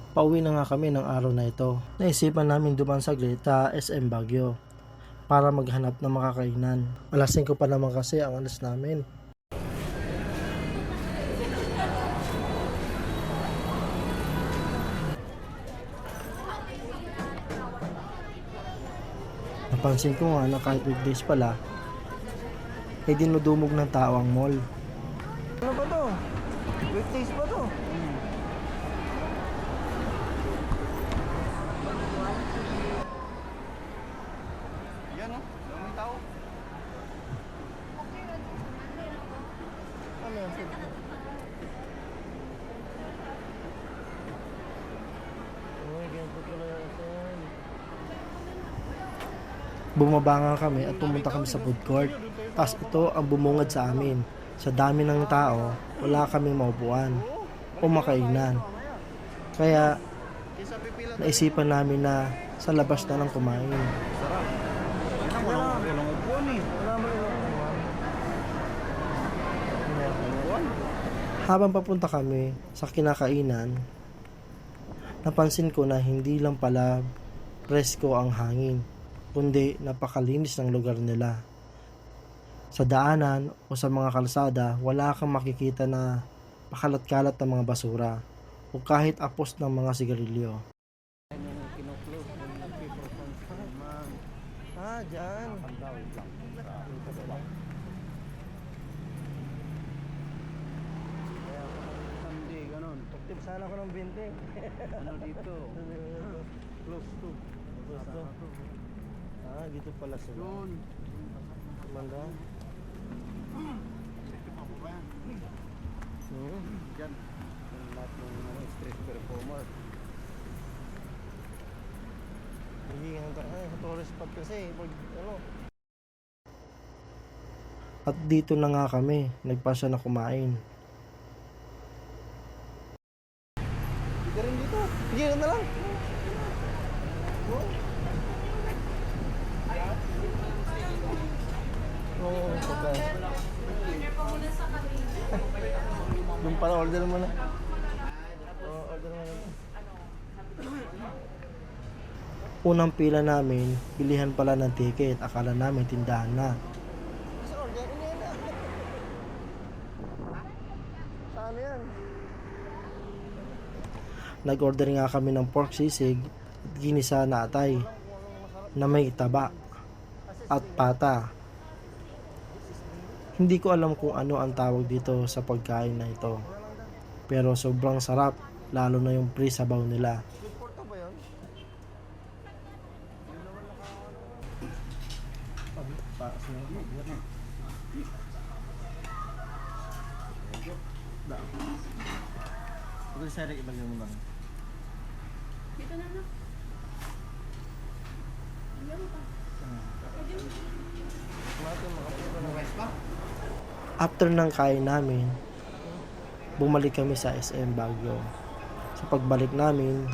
Pauwi na nga kami ng araw na ito. Naisipan namin dumaan saglit sa SM Baguio para maghanap ng makakainan. Alas 5 pa naman kasi ang alas namin. Napansin ko nga na kahit weekdays pala, ay dinudumog ng tao ang mall. Ano ba to? Weekdays ba to? Yan o, daming tao. Ano yan? Uy, ganito pala yan. Bumaba nga kami at pumunta kami sa food court. Tapos ito ang bumungad sa amin. Sa dami ng tao, wala kaming maupuan o makainan. Kaya naisipan namin na sa labas na lang kumain. Sarap. Yan ang walang upuan eh. Wala mo upuan. Habang papunta kami sa kinakainan, napansin ko na hindi lang pala presko ang hangin, kundi napakalinis ng lugar nila. Sa daanan o sa mga kalsada, wala kang makikita na pakalat-kalat ng mga basura o kahit apos ng mga sigarilyo. Ah, dyan. Sunday, ganun. Tip sana ako ng 20. Ano dito? Close to. Ah, dito pala sila. Yun. Manda. Yan. Yung lahat ng street performer. Hindi ang tourist spot kasi pag ano. At dito na nga kami, nagpasya na kumain. Hindi rin dito. Sige na lang. Oo, pagka. Doon pala order mo na. Oo, order mo na. Unang pila namin, bilihan pala ng ticket. Akala namin tindahan na. Saan yan? Nag-order nga kami ng pork sisig at ginisa na atay na may taba at pata. Hindi ko alam kung ano ang tawag dito sa pagkain na ito. Pero sobrang sarap, lalo na yung pre-sabaw nila. Porto ba yun? Pag sa ibang mo lang. Dito na na. After ng kain namin, bumalik kami sa SM Baguio. Sa pagbalik namin,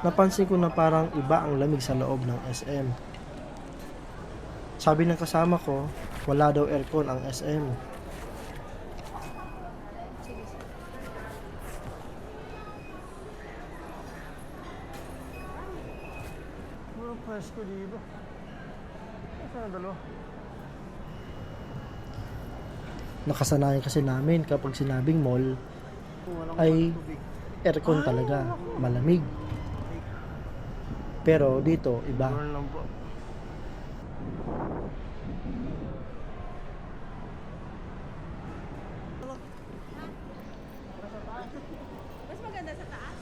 napansin ko na parang iba ang lamig sa loob ng SM. Sabi ng kasama ko, wala daw aircon ang SM. Puro presko dito. Saan ang dalawa? Nakasanayan kasi namin kapag sinabing mall ay aircon talaga, malamig. Pero dito, iba. Burn lang po. Mas maganda sa taas.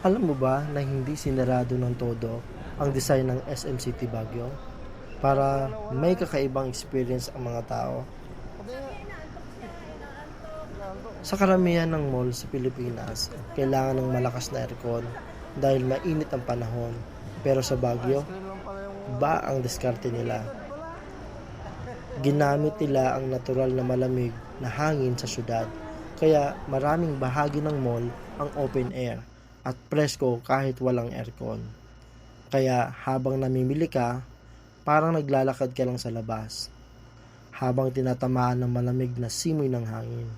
Alam mo ba na hindi sinarado ng todo ang design ng SM City Baguio para may kakaibang experience ang mga tao? Sa karamihan ng mall sa Pilipinas, kailangan ng malakas na aircon dahil mainit ang panahon. Pero sa Baguio, ba ang diskarte nila? Ginamit nila ang natural na malamig na hangin sa syudad. Kaya maraming bahagi ng mall ang open air at presko kahit walang aircon. Kaya habang namimili ka, parang naglalakad ka lang sa labas, habang tinatamaan ng malamig na simoy ng hangin.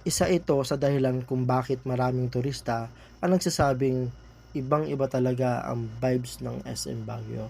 Isa ito sa dahilan kung bakit maraming turista ang nagsasabing ibang-iba talaga ang vibes ng SM Baguio.